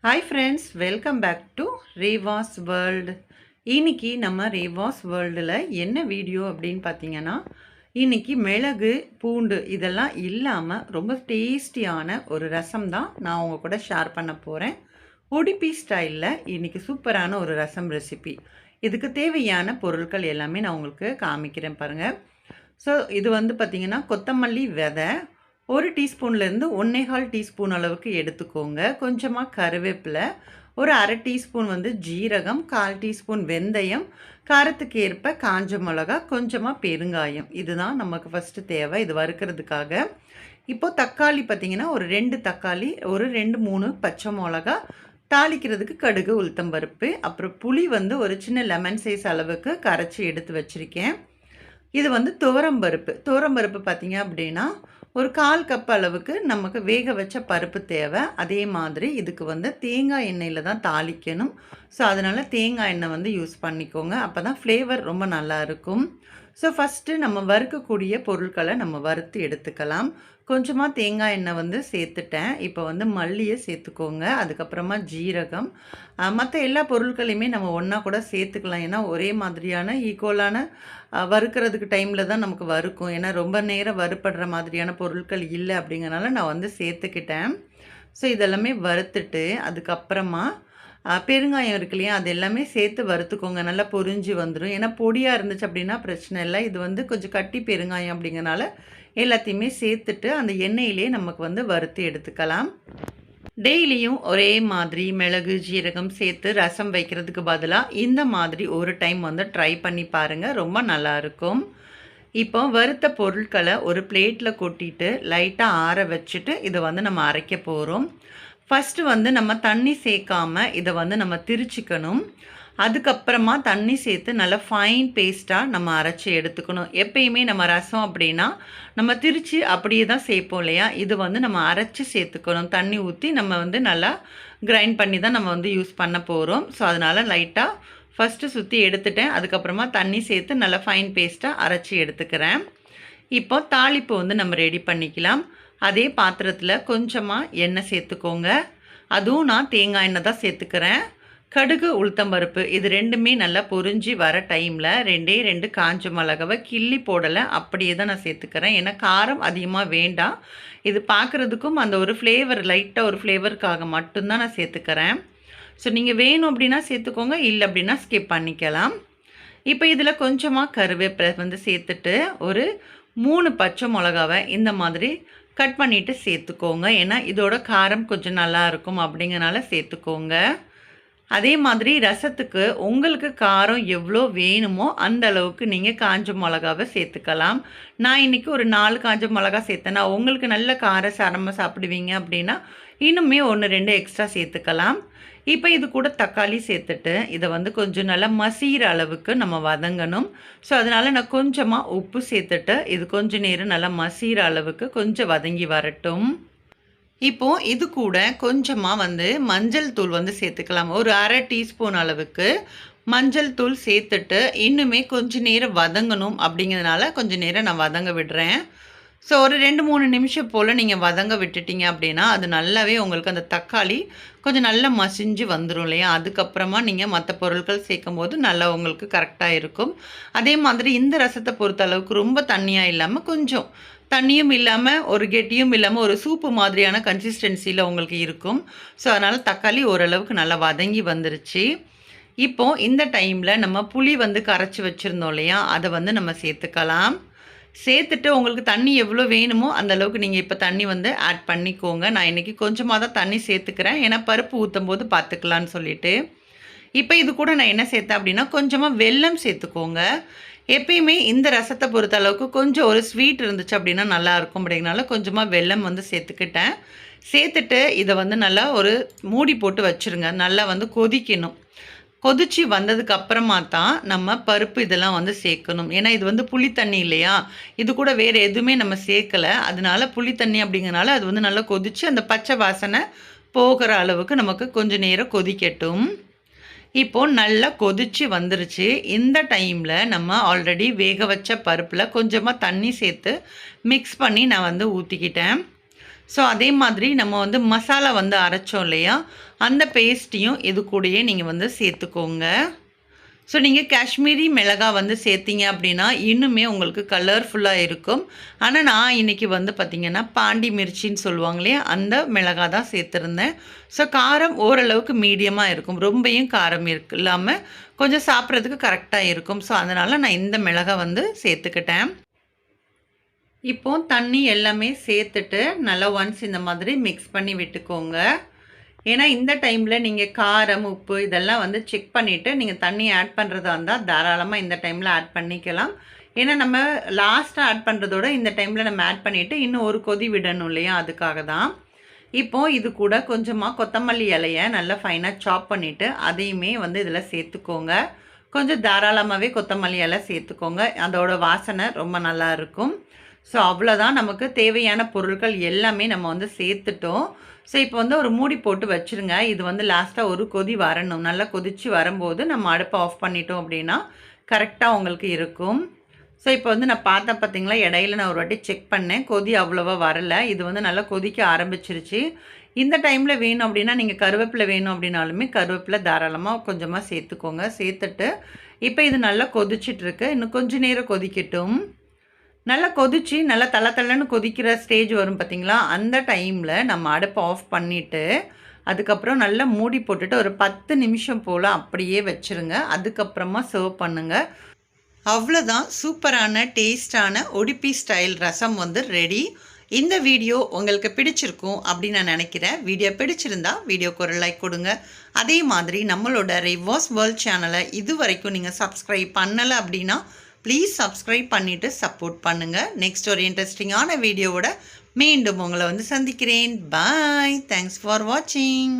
Hi friends, welcome back to Revas world. இன்றைக்கி நம்ம ரேவாஸ் வேர்ல்டில் என்ன வீடியோ அப்படின்னு பார்த்தீங்கன்னா, இன்றைக்கி மிளகு பூண்டு இதெல்லாம் இல்லாமல் ரொம்ப டேஸ்டியான ஒரு ரசம் தான் நான் உங்கள் கூட ஷேர் பண்ண போகிறேன். உடுப்பி ஸ்டைலில் இன்றைக்கி சூப்பரான ஒரு ரசம் ரெசிபி. இதுக்கு தேவையான பொருட்கள் எல்லாமே நான் உங்களுக்கு காமிக்கிறேன் பாருங்கள். ஸோ இது வந்து பார்த்திங்கன்னா கொத்தமல்லி விதை ஒரு டீஸ்பூன்லேருந்து 1.25 டீஸ்பூன் அளவுக்கு எடுத்துக்கோங்க. கொஞ்சமாக கருவேப்பிலை, ஒரு அரை டீஸ்பூன் வந்து ஜீரகம், 1/4 டீஸ்பூன் வெந்தயம், காரத்துக்கு ஏற்ப காஞ்ச மிளகா, கொஞ்சமாக பெருங்காயம். இதுதான் நமக்கு ஃபஸ்ட்டு தேவை இது வறுக்கிறதுக்காக. இப்போது தக்காளி பார்த்திங்கன்னா ஒரு 2 தக்காளி, ஒரு 2-3 பச்சை மிளகா, தாளிக்கிறதுக்கு கடுகு, உளுத்தம்பருப்பு, அப்புறம் புளி வந்து ஒரு சின்ன லெமன் சைஸ் அளவுக்கு கரைச்சி எடுத்து வச்சுருக்கேன். இது வந்து துவரம்பருப்பு பார்த்திங்க அப்படின்னா ஒரு 1/4 கப் அளவுக்கு நமக்கு வேக வச்ச பருப்பு தேவை. அதே மாதிரி இதுக்கு வந்து தேங்காய் எண்ணெயில் தான் தாளிக்கணும். ஸோ அதனால் தேங்காய் எண்ணெய் வந்து யூஸ் பண்ணிக்கோங்க. அப்போ தான் ஃப்ளேவர் ரொம்ப நல்லாயிருக்கும். ஸோ ஃபஸ்ட்டு நம்ம வறுக்கக்கூடிய பொருட்களை நம்ம வறுத்து எடுத்துக்கலாம். கொஞ்சமாக தேங்காய் எண்ணெய் வந்து சேர்த்துட்டேன். இப்போ வந்து மல்லியை சேர்த்துக்கோங்க. அதுக்கப்புறமா ஜீரகம், மற்ற எல்லா பொருட்களையுமே நம்ம ஒன்றா கூட சேர்த்துக்கலாம். ஏன்னா ஒரே மாதிரியான ஈக்குவலான வறுக்கிறதுக்கு டைமில் தான் நமக்கு வறுக்கும். ஏன்னா ரொம்ப நேரம் வறுப்படுற மாதிரியான பொருட்கள் இல்லை அப்படிங்கிறனால நான் வந்து சேர்த்துக்கிட்டேன். ஸோ இதெல்லாமே வறுத்துட்டு அதுக்கப்புறமா பெருங்காயம் இருக்கு இல்லையா, அது எல்லாமே சேர்த்து வறுத்துக்கோங்க. நல்லா பொரிஞ்சு வந்துடும். ஏன்னா பொடியாக இருந்துச்சு அப்படின்னா பிரச்சனை இல்லை. இது வந்து கொஞ்சம் கட்டி பெருங்காயம் அப்படிங்கிறனால எல்லாத்தையுமே சேர்த்துட்டு அந்த எண்ணெயிலே நமக்கு வந்து வறுத்து எடுத்துக்கலாம். டெய்லியும் ஒரே மாதிரி மிளகு ஜீரகம் சேர்த்து ரசம் வைக்கிறதுக்கு பதிலாக இந்த மாதிரி ஒரு டைம் வந்து ட்ரை பண்ணி பாருங்கள், ரொம்ப நல்லாயிருக்கும். இப்போ வறுத்த பொருட்களை ஒரு பிளேட்டில் கொட்டிட்டு லைட்டாக ஆற வச்சுட்டு இதை வந்து நம்ம அரைக்க போகிறோம். ஃபஸ்ட்டு வந்து நம்ம தண்ணி சேர்க்காமல் இதை வந்து நம்ம திரிச்சிக்கணும். அதுக்கப்புறமா தண்ணி சேர்த்து நல்லா ஃபைன் பேஸ்ட்டாக நம்ம அரைச்சி எடுத்துக்கணும். எப்பயுமே நம்ம ரசம் அப்படின்னா நம்ம திரித்து அப்படியே தான் சேர்ப்போம் இல்லையா, இது வந்து நம்ம அரைச்சி சேர்த்துக்கணும். தண்ணி ஊற்றி நம்ம வந்து நல்லா கிரைண்ட் பண்ணி தான் நம்ம வந்து யூஸ் பண்ண போகிறோம். ஸோ அதனால் லைட்டாக ஃபஸ்ட்டு சுற்றி எடுத்துட்டேன். அதுக்கப்புறமா தண்ணி சேர்த்து நல்லா ஃபைன் பேஸ்ட்டாக அரைச்சி எடுத்துக்கிறேன். இப்போ தாளிப்பு வந்து நம்ம ரெடி பண்ணிக்கலாம். அதே பாத்திரத்தில் கொஞ்சமாக எண்ணெய் சேர்த்துக்கோங்க. அதுவும் நான் தேங்காய் எண்ணெய் தான் சேர்த்துக்கிறேன். கடுகு உளுத்தம்பருப்பு இது ரெண்டுமே நல்லா பொரிஞ்சு வர டைமில் 2 காஞ்ச மிளகாவை கிள்ளி போடலை, அப்படியே தான் நான் சேர்த்துக்கிறேன். ஏன்னா காரம் அதிகமாக வேண்டாம். இது பார்க்குறதுக்கும் அந்த ஒரு ஃப்ளேவர் லைட்டாக ஒரு ஃப்ளேவருக்காக மட்டும்தான் நான் சேர்த்துக்கிறேன். ஸோ நீங்கள் வேணும் அப்படின்னா சேர்த்துக்கோங்க, இல்லை அப்படின்னா ஸ்கிப் பண்ணிக்கலாம். இப்போ இதில் கொஞ்சமாக கருவேப்பிலை வந்து சேர்த்துட்டு ஒரு 3 பச்சை மிளகாவை இந்த மாதிரி கட் பண்ணிவிட்டு சேர்த்துக்கோங்க. ஏன்னா இதோட காரம் கொஞ்சம் நல்லா இருக்கும் அப்படிங்கிறனால சேர்த்துக்கோங்க. அதே மாதிரி ரசத்துக்கு உங்களுக்கு காரம் எவ்வளோ வேணுமோ அந்த அளவுக்கு நீங்கள் காஞ்ச மிளகாவை சேர்த்துக்கலாம். நான் இன்றைக்கி ஒரு 4 காஞ்ச மிளகா சேர்த்தேன்னா, உங்களுக்கு நல்ல கார சாரமாக சாப்பிடுவீங்க அப்படின்னா இன்னுமே 1-2 எக்ஸ்ட்ரா சேர்த்துக்கலாம். இப்போ இது கூட தக்காளி சேர்த்துட்டு இதை வந்து கொஞ்சம் நல்லா மசிகிற அளவுக்கு நம்ம வதங்கணும். ஸோ அதனால் நான் கொஞ்சமாக உப்பு சேர்த்துட்டு இது கொஞ்சம் நேரம் நல்லா மசிகிற அளவுக்கு கொஞ்சம் வதங்கி வரட்டும். இப்போது இது கூட கொஞ்சமாக வந்து மஞ்சள் தூள் வந்து சேர்த்துக்கலாம். ஒரு அரை டீஸ்பூன் அளவுக்கு மஞ்சள் தூள் சேர்த்துட்டு இன்னுமே கொஞ்சம் நேரம் வதங்கணும் அப்படிங்கிறதுனால கொஞ்சம் நேரம் நான் வதங்க விடுறேன். ஸோ ஒரு 2-3 நிமிஷம் போல் நீங்கள் வதங்க விட்டுட்டிங்க அப்படின்னா அது நல்லாவே உங்களுக்கு அந்த தக்காளி கொஞ்சம் நல்லா மசிஞ்சு வந்துடும் இல்லையா, அதுக்கப்புறமா நீங்கள் மற்ற பொருட்கள் சேர்க்கும் போது நல்லா உங்களுக்கு கரெக்டாக இருக்கும். அதே மாதிரி இந்த ரசத்தை பொறுத்த அளவுக்கு ரொம்ப தண்ணியாக இல்லாமல் கொஞ்சம் தண்ணியும் இல்லாமல் ஒரு கெட்டியும் இல்லாமல் ஒரு சூப்பு மாதிரியான கன்சிஸ்டன்சியில் உங்களுக்கு இருக்கும். ஸோ அதனால் தக்காளி ஓரளவுக்கு நல்லா வதங்கி வந்துருச்சு. இப்போது இந்த டைமில் நம்ம புளி வந்து கரைச்சி வச்சுருந்தோம் இல்லையா, அதை வந்து நம்ம சேர்த்துக்கலாம். சேர்த்துட்டு உங்களுக்கு தண்ணி எவ்வளோ வேணுமோ அந்தளவுக்கு நீங்கள் இப்போ தண்ணி வந்து ஆட் பண்ணிக்கோங்க. நான் இன்றைக்கி கொஞ்சமாக தான் தண்ணி சேர்த்துக்கிறேன், ஏன்னா பருப்பு ஊற்றும் போது பார்த்துக்கலான்னு சொல்லிவிட்டு. இப்போ இது கூட நான் என்ன சேர்த்தேன் அப்படின்னா கொஞ்சமாக வெல்லம் சேர்த்துக்கோங்க. எப்பயுமே இந்த ரசத்தை பொறுத்த அளவுக்கு கொஞ்சம் ஒரு ஸ்வீட் இருந்துச்சு அப்படின்னா நல்லாயிருக்கும் அப்படிங்கனால கொஞ்சமாக வெல்லம் வந்து சேர்த்துக்கிட்டேன். சேர்த்துட்டு இதை வந்து நல்லா ஒரு மூடி போட்டு வச்சுருங்க. நல்லா வந்து கொதிக்கணும். கொதித்து வந்ததுக்கு அப்புறமா தான் நம்ம பருப்பு இதெல்லாம் வந்து சேர்க்கணும். ஏன்னா இது வந்து புளி தண்ணி இல்லையா, இது கூட வேறு எதுவுமே நம்ம சேர்க்கலை. அதனால புளி தண்ணி அப்படிங்கிறனால அது வந்து நல்லா கொதித்து அந்த பச்சை வாசனை போகிற அளவுக்கு நமக்கு கொஞ்சம் நேரம் கொதிக்கட்டும். இப்போது நல்லா கொதித்து வந்துருச்சு. இந்த டைமில் நம்ம ஆல்ரெடி வேக வச்ச பருப்பில் கொஞ்சமாக தண்ணி சேர்த்து மிக்ஸ் பண்ணி நான் வந்து ஊற்றிக்கிட்டேன். ஸோ அதே மாதிரி நம்ம வந்து மசாலா வந்து அரைச்சோம் இல்லையா, அந்த பேஸ்ட்டையும் இது கூடயே நீங்கள் வந்து சேர்த்துக்கோங்க. ஸோ நீங்கள் காஷ்மீரி மிளகா வந்து சேர்த்திங்க அப்படின்னா இன்னுமே உங்களுக்கு கலர்ஃபுல்லாக இருக்கும். ஆனால் நான் இன்றைக்கி வந்து பார்த்திங்கன்னா பாண்டி மிர்ச்சின்னு சொல்லுவாங்க இல்லையா, அந்த மிளகா தான் சேர்த்துருந்தேன். ஸோ காரம் ஓரளவுக்கு மீடியமாக இருக்கும், ரொம்பையும் காரம் இல்லாமல் கொஞ்சம் சாப்பிட்றதுக்கு கரெக்டாக இருக்கும். ஸோ அதனால் நான் இந்த மிளகா வந்து சேர்த்துக்கிட்டேன். இப்போது தண்ணி எல்லாமே சேர்த்துட்டு நல்லா ஒன்ஸ் இந்த மாதிரி மிக்ஸ் பண்ணி விட்டுக்கோங்க. ஏன்னா இந்த டைமில் நீங்கள் காரம், உப்பு இதெல்லாம் வந்து செக் பண்ணிவிட்டு நீங்கள் தண்ணி ஆட் பண்ணுறதா இருந்தால் தாராளமாக இந்த டைமில் ஆட் பண்ணிக்கலாம். ஏன்னா நம்ம லாஸ்ட்டாக ஆட் பண்ணுறதோட இந்த டைமில் நம்ம ஆட் பண்ணிவிட்டு இன்னும் ஒரு கொதி விடணும் இல்லையா, அதுக்காக தான். இப்போது இது கூட கொஞ்சமாக கொத்தமல்லி இலையை நல்லா ஃபைனாக சாப் பண்ணிவிட்டு அதையுமே வந்து இதில் சேர்த்துக்கோங்க. கொஞ்சம் தாராளமாகவே கொத்தமல்லி இலை சேர்த்துக்கோங்க, அதோட வாசனை ரொம்ப நல்லா இருக்கும். ஸோ அவ்வளோதான், நமக்கு தேவையான பொருட்கள் எல்லாமே நம்ம வந்து சேர்த்துட்டோம். ஸோ இப்போ வந்து ஒரு மூடி போட்டு வச்சுருங்க. இது வந்து லாஸ்ட்டாக ஒரு கொதி வரணும். நல்லா கொதித்து வரும்போது நம்ம அடுப்பை ஆஃப் பண்ணிட்டோம் அப்படின்னா கரெக்டாக உங்களுக்கு இருக்கும். ஸோ இப்போ வந்து நான் பார்த்தேன் பார்த்தீங்களா, இடையில நான் ஒரு வாட்டி செக் பண்ணேன், கொதி அவ்வளோவா வரலை. இது வந்து நல்லா கொதிக்க ஆரம்பிச்சிருச்சு. இந்த டைமில் வேணும் அப்படின்னா நீங்கள் கருவேப்பிலை வேணும் அப்படின்னாலுமே கருவேப்பிலை தாராளமாக கொஞ்சமாக சேர்த்துக்கோங்க. சேர்த்துட்டு இப்போ இது நல்லா கொதிச்சிட்ருக்கு, இன்னும் கொஞ்சம் நேரம் கொதிக்கட்டும். நல்லா கொதித்து நல்லா தளன்னு கொதிக்கிற ஸ்டேஜ் வரும் பார்த்திங்களா, அந்த டைமில் நம்ம அடுப்பை ஆஃப் பண்ணிவிட்டு அதுக்கப்புறம் நல்லா மூடி போட்டுட்டு ஒரு 10 நிமிஷம் போல் அப்படியே வச்சுருங்க. அதுக்கப்புறமா சர்வ் பண்ணுங்கள். அவ்வளோதான், சூப்பரான டேஸ்டான உடுப்பி ஸ்டைல் ரசம் வந்து ரெடி. இந்த வீடியோ உங்களுக்கு பிடிச்சிருக்கும் அப்படின்னு நான் நினைக்கிறேன். வீடியோ பிடிச்சிருந்தா வீடியோக்கு ஒரு லைக் கொடுங்க. அதே மாதிரி நம்மளோட ரேவாஸ் வேர்ல்ட் சேனலை இது வரைக்கும் நீங்கள் சப்ஸ்கிரைப் பண்ணலை அப்படின்னா ப்ளீஸ் சப்ஸ்கிரைப் பண்ணிவிட்டு சப்போர்ட் பண்ணுங்கள். நெக்ஸ்ட் ஒரு இன்ட்ரெஸ்டிங்கான வீடியோவோட மீண்டும் உங்களை வந்து சந்திக்கிறேன். பாய். தேங்க்ஸ் ஃபார் வாட்சிங்.